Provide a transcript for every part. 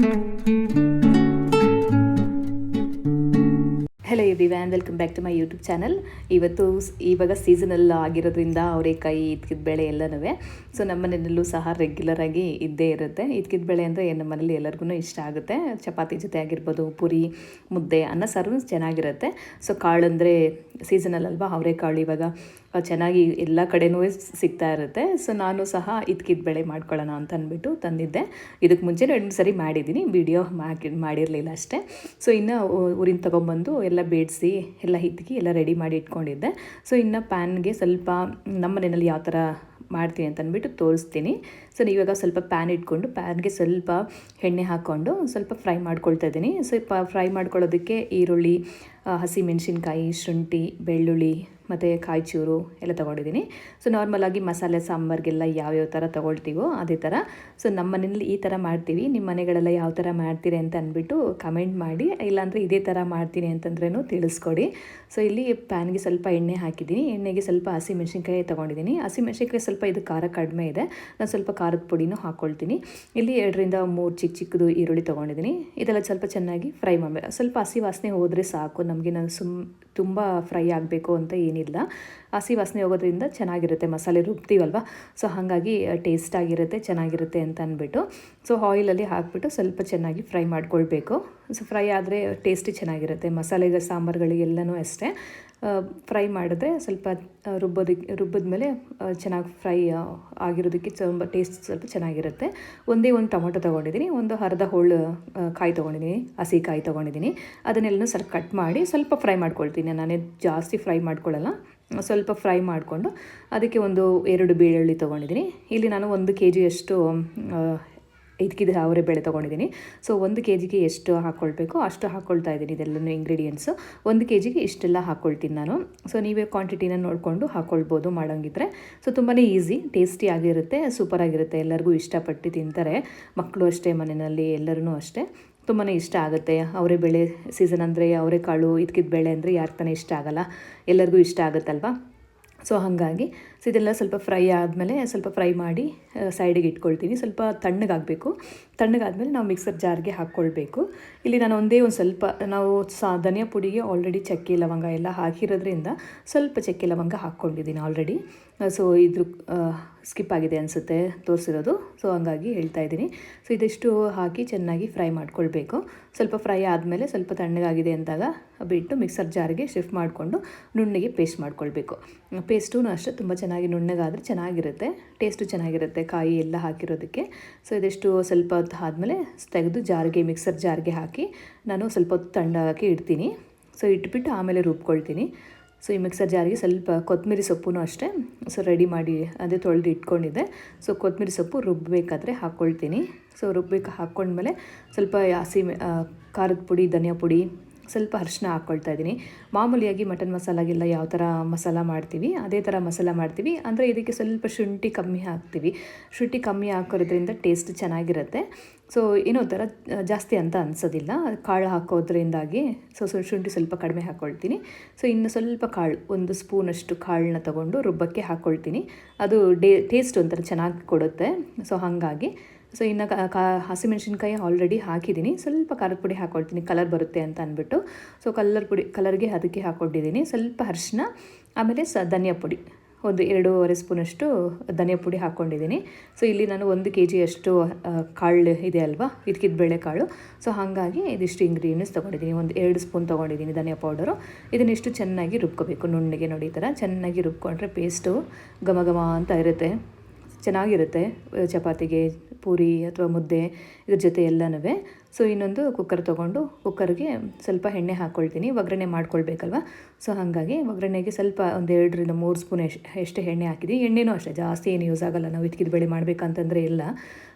Hello everyone, welcome back to my YouTube channel. ಇವಾಗ seasonal ಆಗಿರೋದ್ರಿಂದ ಅವರೆಕಾಯಿ ಇದ್ಕಿದ ಬೇಳೆ ಎಲ್ಲನೂ ಸೊ ನಮ್ಮ ಮನೆಯಲ್ಲೂ ಸಹ ರೆಗ್ಯುಲರ್ ಆಗಿ ಇದ್ದೇ ಇರುತ್ತೆ. ಇದ್ಕಿದ ಬೇಳೆ ಅಂದರೆ ನಮ್ಮ ಮನೇಲಿ ಎಲ್ಲರಿಗೂ ಇಷ್ಟ ಆಗುತ್ತೆ. ಚಪಾತಿ ಜೊತೆ ಆಗಿರ್ಬೋದು, ಪೂರಿ, ಮುದ್ದೆ, ಅನ್ನ ಸಾರು ಚೆನ್ನಾಗಿರುತ್ತೆ. ಸೊ ಕಾಳು ಅಂದರೆ ಸೀಸನಲ್ ಅಲ್ವಾ, ಅವರೆಕಾಳು ಇವಾಗ ಚೆನ್ನಾಗಿ ಎಲ್ಲ ಕಡೆನೂ ಸಿಗ್ತಾ ಇರುತ್ತೆ. ಸೊ ನಾನು ಸಹ ಇದ್ಕಿದ ಬೇಳೆ ಮಾಡ್ಕೊಳ್ಳೋಣ ಅಂತ ಅಂದ್ಬಿಟ್ಟು ತಂದಿದ್ದೆ. ಇದಕ್ಕೆ ಮುಂಚೆ 2 ಸರಿ ಮಾಡಿದ್ದೀನಿ, ವಿಡಿಯೋ ಮಾಡಿರಲಿಲ್ಲ ಅಷ್ಟೇ. ಸೊ ಇನ್ನು ಊರಿಂದ ತೊಗೊಂಬಂದು ಎಲ್ಲ ಬೇಡಿಸಿ ಎಲ್ಲ ಹಿತ್ಕಿ ಎಲ್ಲ ರೆಡಿ ಮಾಡಿ ಇಟ್ಕೊಂಡಿದ್ದೆ. ಸೊ ಇನ್ನು ಪ್ಯಾನ್ಗೆ ಸ್ವಲ್ಪ ನಮ್ಮ ಮನೆಯಲ್ಲಿ ಯಾವ ಥರ ಮಾಡ್ತೀನಿ ಅಂತ ಅಂದ್ಬಿಟ್ಟು ತೋರಿಸ್ತೀನಿ. ಸೊ ಇವಾಗ ಸ್ವಲ್ಪ ಪ್ಯಾನ್ ಇಟ್ಕೊಂಡು ಪ್ಯಾನ್ಗೆ ಸ್ವಲ್ಪ ಎಣ್ಣೆ ಹಾಕ್ಕೊಂಡು ಸ್ವಲ್ಪ ಫ್ರೈ ಮಾಡ್ಕೊಳ್ತಾ ಇದ್ದೀನಿ. ಸ್ವಲ್ಪ ಫ್ರೈ ಮಾಡ್ಕೊಳ್ಳೋದಕ್ಕೆ ಈರುಳ್ಳಿ, ಹಸಿಮೆಣಸಿನ್ಕಾಯಿ, ಶುಂಠಿ, ಬೆಳ್ಳುಳ್ಳಿ ಮತ್ತು ಕಾಯಿ ಚೂರು ಎಲ್ಲ ತೊಗೊಂಡಿದ್ದೀನಿ. ಸೊ ನಾರ್ಮಲಾಗಿ ಮಸಾಲೆ ಸಾಂಬಾರಿಗೆಲ್ಲ ಯಾವ್ಯಾವ ಥರ ತೊಗೊಳ್ತೀವೋ ಅದೇ ಥರ. ಸೊ ನಮ್ಮ ಮನೇಲಿ ಈ ಥರ ಮಾಡ್ತೀವಿ, ನಿಮ್ಮ ಮನೆಗಳೆಲ್ಲ ಯಾವ ಥರ ಮಾಡ್ತೀರಿ ಅಂತ ಅಂದ್ಬಿಟ್ಟು ಕಮೆಂಟ್ ಮಾಡಿ, ಇಲ್ಲಾಂದರೆ ಇದೇ ಥರ ಮಾಡ್ತೀನಿ ಅಂತಂದ್ರೂ ತಿಳಿಸ್ಕೊಡಿ. ಸೊ ಇಲ್ಲಿ ಪ್ಯಾನ್ಗೆ ಸ್ವಲ್ಪ ಎಣ್ಣೆ ಹಾಕಿದ್ದೀನಿ. ಎಣ್ಣೆಗೆ ಸ್ವಲ್ಪ ಹಸಿಮೆಣಸಿನ್ಕಾಯಿ ತೊಗೊಂಡಿದ್ದೀನಿ. ಹಸಿಮೆಣಸಿನ್ಕಾಯಿ ಸ್ವಲ್ಪ ಇದು ಖಾರ ಕಡಿಮೆ ಇದೆ, ನಾನು ಸ್ವಲ್ಪ ಖಾರದ ಪುಡಿನೂ ಹಾಕ್ಕೊಳ್ತೀನಿ. ಇಲ್ಲಿ 2ರಿಂದ 3 ಚಿಕ್ಕದು ಈರುಳ್ಳಿ ತೊಗೊಂಡಿದ್ದೀನಿ. ಇದೆಲ್ಲ ಸ್ವಲ್ಪ ಚೆನ್ನಾಗಿ ಫ್ರೈ ಮಾಡಬೇಕು. ಸ್ವಲ್ಪ ಹಸಿ ವಾಸನೆ ಹೋದರೆ ಸಾಕು ನಮಗೆ, ನಾನು ತುಂಬ ಫ್ರೈ ಆಗಬೇಕು ಅಂತ ಏನಿಲ್ಲ. ಹಸಿ ವಾಸನೆ ಹೋಗೋದ್ರಿಂದ ಚೆನ್ನಾಗಿರುತ್ತೆ, ಮಸಾಲೆ ರುಬ್ತೀವಲ್ವ. ಸೊ ಹಾಗಾಗಿ ಟೇಸ್ಟ್ ಆಗಿರುತ್ತೆ, ಚೆನ್ನಾಗಿರುತ್ತೆ ಅಂತ ಅಂದ್ಬಿಟ್ಟು ಸೊ ಆಯಿಲಲ್ಲಿ ಹಾಕ್ಬಿಟ್ಟು ಸ್ವಲ್ಪ ಚೆನ್ನಾಗಿ ಫ್ರೈ ಮಾಡ್ಕೊಳ್ಬೇಕು. ಸೊ ಫ್ರೈ ಆದರೆ ಟೇಸ್ಟಿ ಚೆನ್ನಾಗಿರುತ್ತೆ. ಮಸಾಲೆಗೆ ಸಾಂಬಾರುಗಳಿಗೆಲ್ಲನೂ ಅಷ್ಟೇ ಫ್ರೈ ಮಾಡಿದ್ರೆ ಸ್ವಲ್ಪ ರುಬ್ಬಿದ್ಮೇಲೆ ಚೆನ್ನಾಗಿ ಫ್ರೈ ಆಗಿರೋದಕ್ಕೆ ತುಂಬ ಟೇಸ್ಟ್ ಸ್ವಲ್ಪ ಚೆನ್ನಾಗಿರುತ್ತೆ. ಒಂದೇ ಒಂದು ಟೊಮೊಟೊ ತೊಗೊಂಡಿದ್ದೀನಿ, ಒಂದು ಅರ್ಧ ಹೋಳು ಕಾಯಿ ತೊಗೊಂಡಿದ್ದೀನಿ, ಹಸಿ ಕಾಯಿ ತೊಗೊಂಡಿದ್ದೀನಿ. ಅದನ್ನೆಲ್ಲನೂ ಸ್ವಲ್ಪ ಕಟ್ ಮಾಡಿ ಸ್ವಲ್ಪ ಫ್ರೈ ಮಾಡ್ಕೊಳ್ತೀನಿ. ನಾನೇ ಜಾಸ್ತಿ ಫ್ರೈ ಮಾಡ್ಕೊಳ್ಳಲ್ಲ, ಸ್ವಲ್ಪ ಫ್ರೈ ಮಾಡಿಕೊಂಡು ಅದಕ್ಕೆ ಒಂದು 2 ಬೆಳ್ಳುಳ್ಳಿ ತೊಗೊಂಡಿದ್ದೀನಿ. ಇಲ್ಲಿ ನಾನು 1 kg ಅಷ್ಟು ಇದಕ್ಕಿದೆ ಅವರೇ ಬೇಳೆ ತೊಗೊಂಡಿದ್ದೀನಿ. ಸೊ 1 kgಗೆ ಎಷ್ಟು ಹಾಕ್ಕೊಳ್ಬೇಕು ಅಷ್ಟು ಹಾಕ್ಕೊಳ್ತಾ ಇದ್ದೀನಿ. ಇದೆಲ್ಲನೂ ಇಂಗ್ರೀಡಿಯೆಂಟ್ಸು 1 kgಗೆ ಇಷ್ಟೆಲ್ಲ ಹಾಕ್ಕೊಳ್ತೀನಿ ನಾನು. ಸೊ ನೀವೇ ಕ್ವಾಂಟಿಟಿನ ನೋಡಿಕೊಂಡು ಹಾಕ್ಕೊಳ್ಬೋದು ಮಾಡೋಂಗಿದ್ರೆ. ಸೊ ತುಂಬಾ ಈಸಿ, ಟೇಸ್ಟಿ ಆಗಿರುತ್ತೆ, ಸೂಪರಾಗಿರುತ್ತೆ, ಎಲ್ಲರಿಗೂ ಇಷ್ಟಪಟ್ಟು ತಿಂತಾರೆ. ಮಕ್ಕಳು ಅಷ್ಟೇ, ಮನೆಯಲ್ಲಿ ಎಲ್ಲರೂ ಅಷ್ಟೇ ತುಂಬಾ ಇಷ್ಟ ಆಗುತ್ತೆ. ಅವರೇ ಬೇಳೆ ಸೀಸನ್ ಅಂದರೆ ಅವರೆಕಾಳು ಇದ್ಕಿದ ಬೇಳೆ ಅಂದರೆ ಯಾರು ತಾನೇ ಇಷ್ಟ ಆಗೋಲ್ಲ, ಎಲ್ಲರಿಗೂ ಇಷ್ಟ ಆಗುತ್ತಲ್ವ. ಸೊ ಹಾಗಾಗಿ ಇದೆಲ್ಲ ಸ್ವಲ್ಪ ಫ್ರೈ ಆದಮೇಲೆ ಸ್ವಲ್ಪ ಫ್ರೈ ಮಾಡಿ ಸೈಡಿಗೆ ಇಟ್ಕೊಳ್ತೀನಿ. ಸ್ವಲ್ಪ ತಣ್ಣಗಾಗಬೇಕು. ತಣ್ಣಗಾದಮೇಲೆ ನಾವು ಮಿಕ್ಸರ್ ಜಾರ್ಗೆ ಹಾಕ್ಕೊಳ್ಬೇಕು. ಇಲ್ಲಿ ನಾನು ಒಂದೇ ಒಂದು ಸ್ವಲ್ಪ, ನಾವು ಧನಿಯಾ ಪುಡಿಗೆ ಆಲ್ರೆಡಿ ಚಕ್ಕೆ ಲವಂಗ ಎಲ್ಲ ಹಾಕಿರೋದ್ರಿಂದ ಸ್ವಲ್ಪ ಚಕ್ಕೆ ಲವಂಗ ಹಾಕ್ಕೊಂಡಿದ್ದೀನಿ ಆಲ್ರೆಡಿ. ಸೊ ಇದ್ರ ಸ್ಕಿಪ್ ಆಗಿದೆ ಅನಿಸುತ್ತೆ ತೋರಿಸಿರೋದು, ಸೊ ಹಂಗಾಗಿ ಹೇಳ್ತಾ ಇದ್ದೀನಿ. ಸೊ ಇದಿಷ್ಟು ಹಾಕಿ ಚೆನ್ನಾಗಿ ಫ್ರೈ ಮಾಡ್ಕೊಳ್ಬೇಕು. ಸ್ವಲ್ಪ ಫ್ರೈ ಆದಮೇಲೆ ಸ್ವಲ್ಪ ತಣ್ಣಗಾಗಿದೆ ಅಂದಾಗ ಬಿಟ್ಟು ಮಿಕ್ಸರ್ ಜಾರ್ಗೆ ಶಿಫ್ಟ್ ಮಾಡಿಕೊಂಡು ನುಣ್ಣಗೆ ಪೇಸ್ಟ್ ಮಾಡ್ಕೊಳ್ಬೇಕು. ಪೇಸ್ಟೂ ಅಷ್ಟೇ ತುಂಬ ಚೆನ್ನಾಗಿ ನುಣ್ಣಗಾದರೆ ಚೆನ್ನಾಗಿರುತ್ತೆ, ಟೇಸ್ಟು ಚೆನ್ನಾಗಿರುತ್ತೆ ಕಾಯಿ ಎಲ್ಲ ಹಾಕಿರೋದಕ್ಕೆ. ಸೊ ಇದಿಷ್ಟು ಸ್ವಲ್ಪ ಹೊತ್ತು ಆದಮೇಲೆ ತೆಗೆದು ಮಿಕ್ಸರ್ ಜಾರ್ಗೆ ಹಾಕಿ ನಾನು ಸ್ವಲ್ಪ ಹೊತ್ತು ತಣ್ಣಗಾಕಿ ಇಡ್ತೀನಿ. ಸೊ ಇಟ್ಬಿಟ್ಟು ಆಮೇಲೆ ರುಬ್ಕೊಳ್ತೀನಿ. ಸೊ ಈ ಮಿಕ್ಸರ್ ಜಾರಿಗೆ ಸ್ವಲ್ಪ ಕೊತ್ತಂಬರಿ ಸೊಪ್ಪು ಅಷ್ಟೇ ಸೊ ರೆಡಿ ಮಾಡಿ ಅದೇ ತೊಳೆದು ಇಟ್ಕೊಂಡಿದ್ದೆ. ಸೊ ಕೊತ್ತಂಬರಿ ಸೊಪ್ಪು ರುಬ್ಬಬೇಕಾದ್ರೆ ಹಾಕ್ಕೊಳ್ತೀನಿ. ಸೊ ಹಾಕ್ಕೊಂಡ್ಮೇಲೆ ಸ್ವಲ್ಪ ಖಾರದ ಪುಡಿ, ಧನಿಯಾ ಪುಡಿ, ಸ್ವಲ್ಪ ಅರಿಶಿನ ಹಾಕ್ಕೊಳ್ತಾ ಇದ್ದೀನಿ. ಮಾಮೂಲಿಯಾಗಿ ಮಟನ್ ಮಸಾಲಾಗೆಲ್ಲ ಯಾವ ಥರ ಮಸಾಲ ಮಾಡ್ತೀವಿ ಅದೇ ಥರ ಮಸಾಲ ಮಾಡ್ತೀವಿ, ಅಂದರೆ ಇದಕ್ಕೆ ಸ್ವಲ್ಪ ಶುಂಠಿ ಕಮ್ಮಿ ಹಾಕ್ತೀವಿ. ಶುಂಠಿ ಕಮ್ಮಿ ಹಾಕೋದ್ರಿಂದ ಟೇಸ್ಟ್ ಚೆನ್ನಾಗಿರುತ್ತೆ. ಸೊ ಏನೋ ಥರ ಜಾಸ್ತಿ ಅಂತ ಅನಿಸೋದಿಲ್ಲ ಕಾಳು ಹಾಕೋದ್ರಿಂದಾಗಿ. ಸೊ ಶುಂಠಿ ಸ್ವಲ್ಪ ಕಡಿಮೆ ಹಾಕ್ಕೊಳ್ತೀನಿ. ಸೊ ಇನ್ನು ಸ್ವಲ್ಪ ಕಾಳು, 1 ಸ್ಪೂನಷ್ಟು ಕಾಳನ್ನ ತೊಗೊಂಡು ರುಬ್ಬಕ್ಕೆ ಹಾಕ್ಕೊಳ್ತೀನಿ. ಅದು ಟೇಸ್ಟ್ ಒಂಥರ ಚೆನ್ನಾಗಿ ಕೊಡುತ್ತೆ. ಸೊ ಹಾಗಾಗಿ ಸೊ ಇನ್ನು ಹಸಿಮೆಣಸಿನ್ಕಾಯಿ ಆಲ್ರೆಡಿ ಹಾಕಿದ್ದೀನಿ. ಸ್ವಲ್ಪ ಖಾರದ ಪುಡಿ ಹಾಕ್ಕೊಳ್ತೀನಿ, ಕಲರ್ ಬರುತ್ತೆ ಅಂತ ಅಂದ್ಬಿಟ್ಟು. ಸೊ ಕಲರ್ಗೆ ಅದಕ್ಕೆ ಹಾಕ್ಕೊಂಡಿದ್ದೀನಿ. ಸ್ವಲ್ಪ ಅರಿಶಿನ, ಆಮೇಲೆ ಧನಿಯಾ ಪುಡಿ ಒಂದು 2.5 ಸ್ಪೂನಷ್ಟು ಧನಿಯಾ ಪುಡಿ ಹಾಕ್ಕೊಂಡಿದ್ದೀನಿ. ಸೊ ಇಲ್ಲಿ ನಾನು 1 kg ಅಷ್ಟು ಕಾಳು ಇದೆ ಅಲ್ವಾ, ಇದ್ಕಿದ ಬೇಳೆ ಕಾಳು. ಸೊ ಹಾಗಾಗಿ ಇದಿಷ್ಟು ಇಂಗ್ರೀಡಿಯೆಂಟ್ಸ್ ತೊಗೊಂಡಿದ್ದೀನಿ. ಒಂದು 2 ಸ್ಪೂನ್ ತೊಗೊಂಡಿದ್ದೀನಿ ಧನಿಯಾ ಪೌಡರು. ಇದನ್ನಿಷ್ಟು ಚೆನ್ನಾಗಿ ರುಬ್ಕೋಬೇಕು. ನುಣ್ಣಗೆ ನೋಡಿ ಈ ಥರ ಚೆನ್ನಾಗಿ ರುಬ್ಕೊಂಡ್ರೆ ಪೇಸ್ಟು ಘಮ ಘಮ ಅಂತ ಇರುತ್ತೆ, ಚೆನ್ನಾಗಿರುತ್ತೆ ಚಪಾತಿಗೆ, ಪೂರಿ ಅಥವಾ ಮುದ್ದೆ ಇದ್ರ ಜೊತೆ ಎಲ್ಲನೂ. ಸೊ ಇನ್ನೊಂದು ಕುಕ್ಕರ್ ತೊಗೊಂಡು ಕುಕ್ಕರ್ಗೆ ಸ್ವಲ್ಪ ಎಣ್ಣೆ ಹಾಕ್ಕೊಳ್ತೀನಿ, ಒಗ್ಗರಣೆ ಮಾಡ್ಕೊಳ್ಬೇಕಲ್ವ. ಸೊ ಹಾಗಾಗಿ ಒಗ್ಗರಣೆಗೆ ಸ್ವಲ್ಪ ಒಂದು 2ರಿಂದ 3 ಸ್ಪೂನ್ ಎಷ್ಟು ಎಣ್ಣೆ ಹಾಕಿದ್ದೀನಿ. ಎಣ್ಣೆನೂ ಅಷ್ಟೇ ಜಾಸ್ತಿ ಏನು ಯೂಸ್ ಆಗೋಲ್ಲ, ನಾವು ಇದ್ಕಿದ ಬೇಳೆ ಮಾಡಬೇಕಂತಂದರೆ ಇಲ್ಲ,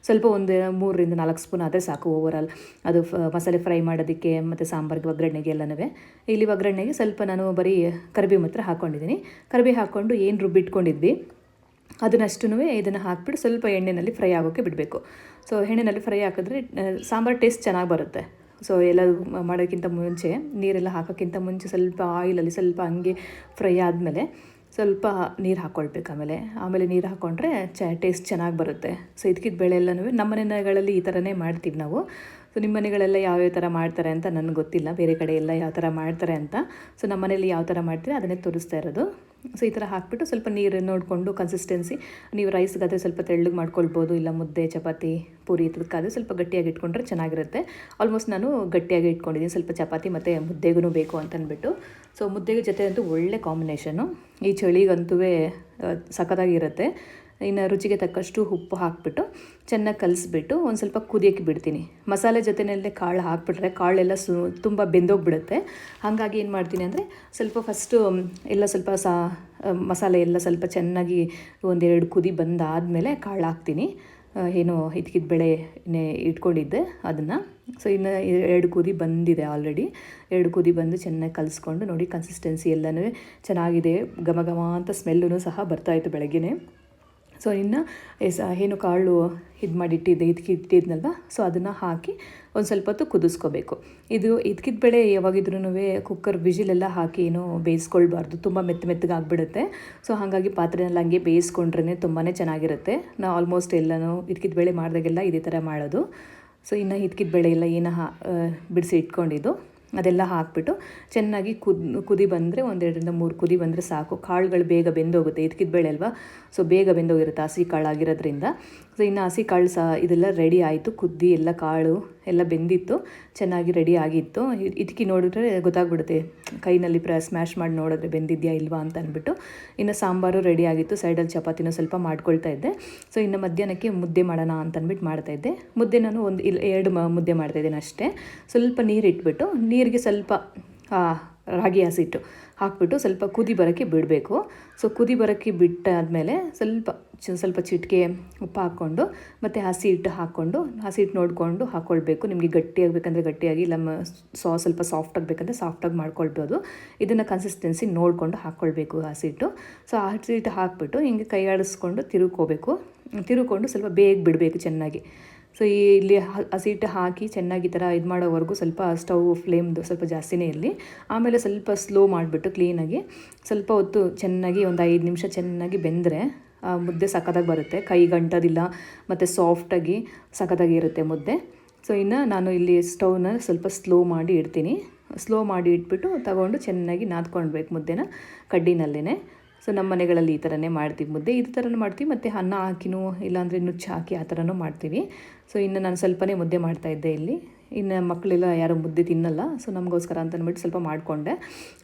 ಸ್ವಲ್ಪ ಒಂದು 3ರಿಂದ 4 ಸ್ಪೂನ್ ಆದರೆ ಸಾಕು ಓವರಾಲ್ ಅದು ಮಸಾಲೆ ಫ್ರೈ ಮಾಡೋದಕ್ಕೆ ಮತ್ತು ಸಾಂಬಾರಿಗೆ ಒಗ್ಗರಣೆಗೆ ಎಲ್ಲನೂ. ಇಲ್ಲಿ ಒಗ್ಗರಣೆಗೆ ಸ್ವಲ್ಪ ನಾನು ಬರೀ ಕರಿಬೇವು ಮಾತ್ರ ಹಾಕ್ಕೊಂಡಿದ್ದೀನಿ. ಕರಿಬೇವು ಹಾಕ್ಕೊಂಡು ಏನು ರುಬ್ಬಿಟ್ಕೊಂಡಿದ್ವಿ ಅದನ್ನಷ್ಟೂ ಇದನ್ನು ಹಾಕ್ಬಿಟ್ಟು ಸ್ವಲ್ಪ ಎಣ್ಣೆಯಲ್ಲಿ ಫ್ರೈ ಆಗೋಕ್ಕೆ ಬಿಡಬೇಕು. ಸೊ ಎಣ್ಣೆಯಲ್ಲಿ ಫ್ರೈ ಹಾಕಿದ್ರೆ ಸಾಂಬಾರು ಟೇಸ್ಟ್ ಚೆನ್ನಾಗಿ ಬರುತ್ತೆ. ಸೊ ಎಲ್ಲ ಮಾಡೋಕ್ಕಿಂತ ಮುಂಚೆ, ನೀರೆಲ್ಲ ಹಾಕೋಕ್ಕಿಂತ ಮುಂಚೆ ಸ್ವಲ್ಪ ಆಯಿಲಲ್ಲಿ ಸ್ವಲ್ಪ ಹಂಗೆ ಫ್ರೈ ಆದಮೇಲೆ ಸ್ವಲ್ಪ ನೀರು ಹಾಕ್ಕೊಳ್ಬೇಕು. ಆಮೇಲೆ ನೀರು ಹಾಕ್ಕೊಂಡ್ರೆ ಟೇಸ್ಟ್ ಚೆನ್ನಾಗಿ ಬರುತ್ತೆ. ಸೊ ಇದಕ್ಕಿದ ಬೇಳೆ ಎಲ್ಲನೂ ನಮ್ಮ ಮನೆಗಳಲ್ಲಿ ಈ ಥರನೇ ಮಾಡ್ತೀವಿ ನಾವು. ಸೊ ನಿಮ್ಮ ಮನೆಗಳೆಲ್ಲ ಯಾವ್ಯಾವ ಥರ ಮಾಡ್ತಾರೆ ಅಂತ ನನಗೆ ಗೊತ್ತಿಲ್ಲ, ಬೇರೆ ಕಡೆ ಎಲ್ಲ ಯಾವ ಥರ ಮಾಡ್ತಾರೆ ಅಂತ. ಸೊ ನಮ್ಮ ಮನೇಲಿ ಯಾವ ಥರ ಮಾಡ್ತೀವಿ ಅದನ್ನೇ ತೋರಿಸ್ತಾ ಇರೋದು. ಸೊ ಈ ಥರ ಹಾಕಿಬಿಟ್ಟು ಸ್ವಲ್ಪ ನೀರು ನೋಡಿಕೊಂಡು ಕನ್ಸಿಸ್ಟೆನ್ಸಿ, ನೀವು ರೈಸ್ಗಾದರೆ ಸ್ವಲ್ಪ ತೆಳ್ಳಗೆ ಮಾಡ್ಕೊಳ್ಬೋದು, ಇಲ್ಲ ಮುದ್ದೆ ಚಪಾತಿ ಪೂರಿ ಇದಕ್ಕಾದರೆ ಸ್ವಲ್ಪ ಗಟ್ಟಿಯಾಗಿ ಇಟ್ಕೊಂಡ್ರೆ ಚೆನ್ನಾಗಿರುತ್ತೆ. ಆಲ್ಮೋಸ್ಟ್ ನಾನು ಗಟ್ಟಿಯಾಗಿ ಇಟ್ಕೊಂಡಿದ್ದೀನಿ, ಸ್ವಲ್ಪ ಚಪಾತಿ ಮತ್ತು ಮುದ್ದೆಗೂ ಬೇಕು ಅಂತ ಅಂದ್ಬಿಟ್ಟು. ಸೊ ಮುದ್ದೆಗೆ ಜೊತೆ ಅಂತೂ ಒಳ್ಳೆ ಕಾಂಬಿನೇಷನು, ಈ ಚಳಿಗಂತೂ ಸಖತ್ತಾಗಿರುತ್ತೆ. ಇನ್ನು ರುಚಿಗೆ ತಕ್ಕಷ್ಟು ಉಪ್ಪು ಹಾಕಿಬಿಟ್ಟು ಚೆನ್ನಾಗಿ ಕಲಿಸ್ಬಿಟ್ಟು ಒಂದು ಸ್ವಲ್ಪ ಕುದಿಯೋಕ್ಕೆ ಬಿಡ್ತೀನಿ. ಮಸಾಲೆ ಜೊತೆಯಲ್ಲೇ ಕಾಳು ಹಾಕಿಬಿಟ್ರೆ ಕಾಳೆಲ್ಲ ತುಂಬ ಬೆಂದೋಗಿಬಿಡುತ್ತೆ. ಹಾಗಾಗಿ ಏನು ಮಾಡ್ತೀನಿ ಅಂದರೆ ಸ್ವಲ್ಪ ಫಸ್ಟು ಎಲ್ಲ ಸ್ವಲ್ಪ ಮಸಾಲೆ ಎಲ್ಲ ಸ್ವಲ್ಪ ಚೆನ್ನಾಗಿ ಒಂದೆರಡು ಕುದಿ ಬಂದಾದಮೇಲೆ ಕಾಳು ಹಾಕ್ತೀನಿ. ಏನು ಹಿದ್ಕಿದ ಬೇಳೆ ಇಟ್ಕೊಂಡಿದ್ದೆ ಅದನ್ನು. ಸೊ ಇನ್ನು 2 ಕುದಿ ಬಂದಿದೆ ಆಲ್ರೆಡಿ. 2 ಕುದಿ ಬಂದು ಚೆನ್ನಾಗಿ ಕಲಿಸ್ಕೊಂಡು ನೋಡಿ, ಕನ್ಸಿಸ್ಟೆನ್ಸಿ ಎಲ್ಲನೂ ಚೆನ್ನಾಗಿದೆ, ಘಮ ಘಮ ಅಂತ ಸ್ಮೆಲ್ಲೂ ಸಹ ಬರ್ತಾಯಿತ್ತು ಬೆಳಗ್ಗೆ. ಸೊ ಇನ್ನು ಏನು ಕಾಳು ಇದು ಮಾಡಿಟ್ಟಿದ್ದೆ ಇಟ್ಕಿದ್ನಲ್ವ, ಸೊ ಅದನ್ನು ಹಾಕಿ ಒಂದು ಸ್ವಲ್ಪ ಹೊತ್ತು ಕುದಿಸ್ಕೋಬೇಕು. ಇದು ಇದ್ಕಿದ ಬೇಳೆ ಯಾವಾಗಿದ್ರೂ ಕುಕ್ಕರ್ ವಿಜಿಲೆಲ್ಲ ಹಾಕಿ ಏನೋ ಬೇಯಿಸ್ಕೊಳ್ಬಾರ್ದು, ತುಂಬ ಮೆತ್ತಗೆ ಆಗಿಬಿಡುತ್ತೆ. ಸೊ ಹಾಗಾಗಿ ಪಾತ್ರೆಯಲ್ಲಿ ಹಂಗೆ ಬೇಯಿಸ್ಕೊಂಡ್ರೆ ತುಂಬಾ ಚೆನ್ನಾಗಿರುತ್ತೆ. ನಾವು ಆಲ್ಮೋಸ್ಟ್ ಎಲ್ಲನೂ ಇದ್ಕಿದ ಬೇಳೆ ಮಾಡಿದಾಗೆಲ್ಲ ಇದೇ ಥರ ಮಾಡೋದು. ಸೊ ಇನ್ನು ಇದ್ಕಿದ ಬೇಳೆ ಎಲ್ಲ ಏನು ಬಿಡಿಸಿ ಇಟ್ಕೊಂಡಿದ್ದು ಅದೆಲ್ಲ ಹಾಕಿಬಿಟ್ಟು ಚೆನ್ನಾಗಿ ಕುದಿ ಬಂದರೆ 1-2-3 ಕುದಿ ಬಂದರೆ ಸಾಕು. ಕಾಳುಗಳು ಬೇಗ ಬೆಂದೋಗುತ್ತೆ, ಇದ್ಕಿದ ಬೇಳೆ ಅಲ್ವಾ, ಸೊ ಬೇಗ ಬೆಂದೋಗಿರುತ್ತೆ ಹಸಿ ಕಾಳು ಆಗಿರೋದ್ರಿಂದ. ಸೊ ಇನ್ನು ಹಸಿ ಕಾಳು ಸಹ ಇದೆಲ್ಲ ರೆಡಿ ಆಯಿತು, ಕುದ್ದಿ ಎಲ್ಲ ಕಾಳು ಎಲ್ಲ ಬೆಂದಿತ್ತು, ಚೆನ್ನಾಗಿ ರೆಡಿ ಆಗಿತ್ತು. ಇದಕ್ಕೆ ನೋಡಿದ್ರೆ ಗೊತ್ತಾಗ್ಬಿಡುತ್ತೆ, ಕೈನಲ್ಲಿ ಸ್ಮ್ಯಾಶ್ ಮಾಡಿ ನೋಡಿದ್ರೆ ಬೆಂದಿದೆಯಾ ಇಲ್ವಾ ಅಂತ ಅಂದ್ಬಿಟ್ಟು. ಇನ್ನು ಸಾಂಬಾರು ರೆಡಿ ಆಗಿತ್ತು, ಸೈಡಲ್ಲಿ ಚಪಾತಿನೂ ಸ್ವಲ್ಪ ಮಾಡ್ಕೊಳ್ತಾ ಇದ್ದೆ. ಸೊ ಇನ್ನು ಮಧ್ಯಾಹ್ನಕ್ಕೆ ಮುದ್ದೆ ಮಾಡೋಣ ಅಂತ ಅಂದ್ಬಿಟ್ಟು ಮಾಡ್ತಾಯಿದ್ದೆ. ಮುದ್ದೆ ನಾನು 2 ಮುದ್ದೆ ಮಾಡ್ತಾಯಿದ್ದೇನೆ ಅಷ್ಟೇ. ಸ್ವಲ್ಪ ನೀರು ಇಟ್ಬಿಟ್ಟು ನೀರಿಗೆ ಸ್ವಲ್ಪ ರಾಗಿ ಹಸಿಟ್ಟು ಹಾಕ್ಬಿಟ್ಟು ಸ್ವಲ್ಪ ಕುದಿ ಬರೋಕ್ಕೆ ಬಿಡಬೇಕು. ಸೊ ಕುದಿ ಬರೋಕ್ಕೆ ಬಿಟ್ಟಾದಮೇಲೆ ಸ್ವಲ್ಪ ಚಿಟಿಕೆ ಉಪ್ಪು ಹಾಕ್ಕೊಂಡು ಮತ್ತು ಹಸಿ ಹಿಟ್ಟು ನೋಡಿಕೊಂಡು ಹಾಕ್ಕೊಳ್ಬೇಕು. ನಿಮಗೆ ಗಟ್ಟಿಯಾಗಬೇಕಂದ್ರೆ ಗಟ್ಟಿಯಾಗಿ, ಇಲ್ಲ ಸ್ವಲ್ಪ ಸಾಫ್ಟ್ ಆಗಬೇಕಂದ್ರೆ ಸಾಫ್ಟಾಗಿ ಮಾಡ್ಕೊಳ್ಬೋದು. ಇದನ್ನು ಕನ್ಸಿಸ್ಟೆನ್ಸಿ ನೋಡಿಕೊಂಡು ಹಾಕ್ಕೊಳ್ಬೇಕು ಹಸಿ ಹಿಟ್ಟು. ಸೊ ಆ ಹಸಿ ಹಿಟ್ಟು ಹಾಕ್ಬಿಟ್ಟು ಹಿಂಗೆ ಕೈ ಆಡಿಸ್ಕೊಂಡು ತಿರುಕೊಂಡು ಸ್ವಲ್ಪ ಬೇಗ ಬಿಡಬೇಕು ಚೆನ್ನಾಗಿ. ಸೊ ಇಲ್ಲಿ ಹಸಿ ಹಿಟ್ಟು ಹಾಕಿ ಚೆನ್ನಾಗಿ ಈ ಥರ ಇದು ಮಾಡೋವರೆಗೂ ಸ್ವಲ್ಪ ಸ್ಟವ್ ಫ್ಲೇಮ್ದು ಸ್ವಲ್ಪ ಜಾಸ್ತಿನೇ ಇರಲಿ. ಆಮೇಲೆ ಸ್ವಲ್ಪ ಸ್ಲೋ ಮಾಡಿಬಿಟ್ಟು ಕ್ಲೀನಾಗಿ ಸ್ವಲ್ಪ ಹೊತ್ತು ಚೆನ್ನಾಗಿ ಒಂದು 5 ನಿಮಿಷ ಚೆನ್ನಾಗಿ ಬೆಂದರೆ ಮುದ್ದೆ ಸಖತ್ತಾಗಿ ಬರುತ್ತೆ, ಕೈ ಗಂಟೋದಿಲ್ಲ ಮತ್ತು ಸಾಫ್ಟಾಗಿ ಸಖತ್ತಾಗಿ ಇರುತ್ತೆ ಮುದ್ದೆ. ಸೊ ಇನ್ನು ನಾನು ಇಲ್ಲಿ ಸ್ಟವ್ನ ಸ್ವಲ್ಪ ಸ್ಲೋ ಮಾಡಿ ಇಡ್ತೀನಿ. ಸ್ಲೋ ಮಾಡಿ ಇಟ್ಬಿಟ್ಟು ತಗೊಂಡು ಚೆನ್ನಾಗಿ ನಾದ್ಕೊಳ್ಬೇಕು ಮುದ್ದೆನ ಕಡ್ಡಿನಲ್ಲೇ. ಸೊ ನಮ್ಮ ಮನೆಗಳಲ್ಲಿ ಈ ಥರನೇ ಮಾಡ್ತೀವಿ, ಮುದ್ದೆ ಈ ಥರನೂ ಮಾಡ್ತೀವಿ, ಮತ್ತು ಅನ್ನ ಹಾಕಿನೂ ಇಲ್ಲಾಂದರೆ ನುಚ್ಚು ಹಾಕಿ ಆ ಥರನೂ ಮಾಡ್ತೀವಿ. ಸೊ ಇನ್ನು ನಾನು ಸ್ವಲ್ಪನೇ ಮುದ್ದೆ ಮಾಡ್ತಾಯಿದ್ದೆ ಇಲ್ಲಿ. ಇನ್ನು ಮಕ್ಕಳೆಲ್ಲ ಯಾರೂ ಮುದ್ದೆ ತಿನ್ನಲ್ಲ, ಸೊ ನಮಗೋಸ್ಕರ ಅಂತ ಅಂದ್ಬಿಟ್ಟು ಸ್ವಲ್ಪ ಮಾಡಿಕೊಂಡೆ.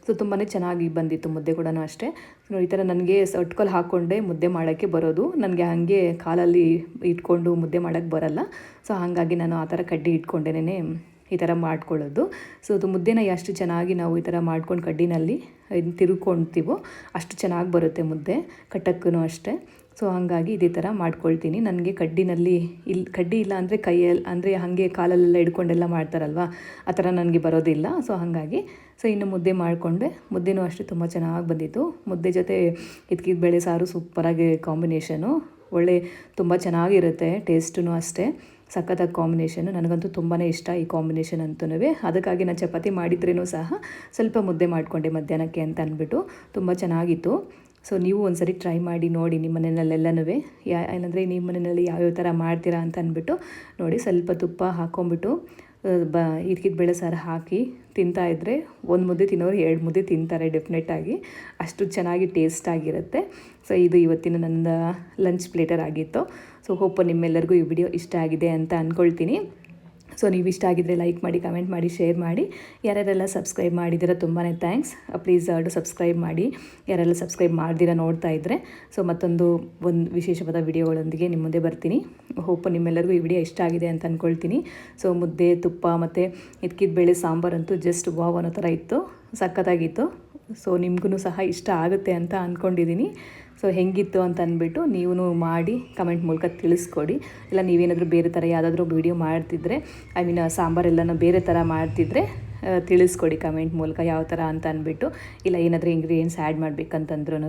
ಸೊ ತುಂಬಾ ಚೆನ್ನಾಗಿ ಬಂದಿತ್ತು ಮುದ್ದೆ ಕೂಡ ಅಷ್ಟೇ. ಸೊ ಈ ಥರ ನನಗೆ ಸೊಟ್ಕಲ್ಲಿ ಹಾಕ್ಕೊಂಡೆ ಮುದ್ದೆ ಮಾಡೋಕ್ಕೆ ಬರೋದು, ನನಗೆ ಹಾಗೆ ಕಾಲಲ್ಲಿ ಇಟ್ಕೊಂಡು ಮುದ್ದೆ ಮಾಡೋಕ್ಕೆ ಬರೋಲ್ಲ. ಸೊ ಹಾಗಾಗಿ ನಾನು ಆ ಥರ ಕಡ್ಡಿ ಇಟ್ಕೊಂಡೇನೆ ಈ ಥರ ಮಾಡ್ಕೊಳ್ಳೋದು. ಸೊ ಅದು ಮುದ್ದೆನ ಎಷ್ಟು ಚೆನ್ನಾಗಿ ನಾವು ಈ ಥರ ಮಾಡ್ಕೊಂಡು ಕಡ್ಡಿನಲ್ಲಿ ತಿರುಗ್ಕೊಳ್ತೀವೋ ಅಷ್ಟು ಚೆನ್ನಾಗಿ ಬರುತ್ತೆ ಮುದ್ದೆ, ಕಟ್ಟಕ್ಕೂ ಅಷ್ಟೇ. ಸೊ ಹಾಗಾಗಿ ಇದೇ ಥರ ಮಾಡ್ಕೊಳ್ತೀನಿ. ನನಗೆ ಕಡ್ಡಿ ಇಲ್ಲ ಅಂದರೆ ಕೈಯಲ್ಲಿ ಅಂದರೆ ಹಾಗೆ ಕಾಲಲ್ಲೆಲ್ಲ ಹಿಡ್ಕೊಂಡೆಲ್ಲ ಮಾಡ್ತಾರಲ್ವ, ಆ ಥರ ನನಗೆ ಬರೋದಿಲ್ಲ. ಸೊ ಹಾಗಾಗಿ ಇನ್ನು ಮುದ್ದೆ ಮಾಡಿಕೊಂಡೆ. ಮುದ್ದೆನೂ ಅಷ್ಟೇ ತುಂಬ ಚೆನ್ನಾಗಿ ಬಂದಿತ್ತು. ಮುದ್ದೆ ಜೊತೆ ಇದ್ಕಿದ ಬೇಳೆ ಸಾರು ಸೂಪರಾಗಿ ಕಾಂಬಿನೇಷನು, ತುಂಬ ಚೆನ್ನಾಗಿರುತ್ತೆ, ಟೇಸ್ಟೂ ಅಷ್ಟೇ ಸಖತ್ತಾಗಿ ಕಾಂಬಿನೇಷನು. ನನಗಂತೂ ತುಂಬಾ ಇಷ್ಟ ಈ ಕಾಂಬಿನೇಷನ್ ಅಂತೂ. ಅದಕ್ಕಾಗಿ ನಾನು ಚಪಾತಿ ಮಾಡಿದ್ರೂ ಸಹ ಸ್ವಲ್ಪ ಮುದ್ದೆ ಮಾಡಿಕೊಂಡೆ ಮಧ್ಯಾಹ್ನಕ್ಕೆ ಅಂತ ಅಂದ್ಬಿಟ್ಟು. ತುಂಬ ಚೆನ್ನಾಗಿತ್ತು. ಸೊ ನೀವು ಒಂದ್ಸರಿ ಟ್ರೈ ಮಾಡಿ ನೋಡಿ ನಿಮ್ಮ ಮನೆಯಲ್ಲೆಲ್ಲನೂ, ಏನಂದರೆ ನಿಮ್ಮ ಮನೆಯಲ್ಲಿ ಯಾವ್ಯಾವ ಥರ ಮಾಡ್ತೀರಾ ಅಂತ ಅಂದ್ಬಿಟ್ಟು ನೋಡಿ. ಸ್ವಲ್ಪ ತುಪ್ಪ ಹಾಕ್ಕೊಂಬಿಟ್ಟು ಇದ್ಕಿದ ಬೇಳೆ ಸಾರು ಹಾಕಿ ತಿಂತಾಯಿದ್ರೆ 1 ಮುದ್ದೆ ತಿನ್ನೋರು 2 ಮುದ್ದೆ ತಿಂತಾರೆ ಡೆಫಿನೆಟ್ಟಾಗಿ, ಅಷ್ಟು ಚೆನ್ನಾಗಿ ಟೇಸ್ಟಾಗಿರುತ್ತೆ. ಸೊ ಇದು ಇವತ್ತಿನ ನನ್ನ ಲಂಚ್ ಪ್ಲೇಟರ್ ಆಗಿತ್ತು. ಸೊ ಹೋಪ್ ನಿಮ್ಮೆಲ್ಲರಿಗೂ ಈ ವಿಡಿಯೋ ಇಷ್ಟ ಆಗಿದೆ ಅಂತ ಅಂದ್ಕೊಳ್ತೀನಿ. ಸೊ ನೀವು ಇಷ್ಟ ಆಗಿದ್ದರೆ ಲೈಕ್ ಮಾಡಿ, ಕಮೆಂಟ್ ಮಾಡಿ, ಶೇರ್ ಮಾಡಿ. ಯಾರ್ಯಾರೆಲ್ಲ ಸಬ್ಸ್ಕ್ರೈಬ್ ಮಾಡಿದ್ದೀರ ತುಂಬಾ ಥ್ಯಾಂಕ್ಸ್. ಪ್ಲೀಸ್ ಸಬ್ಸ್ಕ್ರೈಬ್ ಮಾಡಿ, ಯಾರೆಲ್ಲ ಸಬ್ಸ್ಕ್ರೈಬ್ ಮಾಡ್ದಿರ ನೋಡ್ತಾ ಇದ್ದರೆ. ಸೊ ಮತ್ತೊಂದು ವಿಶೇಷವಾದ ವಿಡಿಯೋಗಳೊಂದಿಗೆ ನಿಮ್ಮ ಮುಂದೆ ಬರ್ತೀನಿ. ಹೋಪ್ ನಿಮ್ಮೆಲ್ಲರಿಗೂ ಈ ವಿಡಿಯೋ ಇಷ್ಟ ಆಗಿದೆ ಅಂತ ಅಂದ್ಕೊಳ್ತೀನಿ. ಸೊ ಮುದ್ದೆ, ತುಪ್ಪ ಮತ್ತು ಇದ್ಕಿದ ಬೇಳೆ ಸಾಂಬಾರಂತೂ ಜಸ್ಟ್ ವಾವ್ ಅನ್ನೋ ಥರ ಇತ್ತು, ಸಖತ್ತಾಗಿತ್ತು. ಸೊ ನಿಮಗೂ ಸಹ ಇಷ್ಟ ಆಗುತ್ತೆ ಅಂತ ಅಂದ್ಕೊಂಡಿದ್ದೀನಿ. ಸೊ ಹೆಂಗಿತ್ತು ಅಂತ ಅಂದ್ಬಿಟ್ಟು ನೀವು ಮಾಡಿ ಕಮೆಂಟ್ ಮೂಲಕ ತಿಳಿಸ್ಕೊಡಿ. ಇಲ್ಲ ನೀವೇನಾದರೂ ಬೇರೆ ಥರ ಯಾವುದಾದ್ರೂ ವೀಡಿಯೋ ಮಾಡ್ತಿದ್ರೆ, ಸಾಂಬಾರೆಲ್ಲನೂ ಬೇರೆ ಥರ ಮಾಡ್ತಿದ್ರೆ ತಿಳಿಸ್ಕೊಡಿ ಕಮೆಂಟ್ ಮೂಲಕ ಯಾವ ಥರ ಅಂತ ಅಂದ್ಬಿಟ್ಟು. ಇಲ್ಲ ಏನಾದರೂ ಇಂಗ್ರೀಡಿಯೆಂಟ್ಸ್ ಆ್ಯಡ್ ಮಾಡಬೇಕಂತಂದ್ರೂ.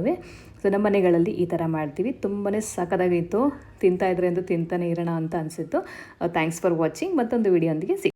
ಸೊ ನಮ್ಮ ಮನೆಗಳಲ್ಲಿ ಈ ಥರ ಮಾಡ್ತೀವಿ. ತುಂಬಾ ಸಖತ್ತಾಗಿತ್ತು, ತಿಂತಾಯಿದ್ರೆ ಅಂತೂ ತಿಂತಾನೆ ಇರೋಣ ಅಂತ ಅನಿಸಿತ್ತು. Thanks for watching. ಮತ್ತೊಂದು ವಿಡಿಯೋ ಒಂದಿಗೆ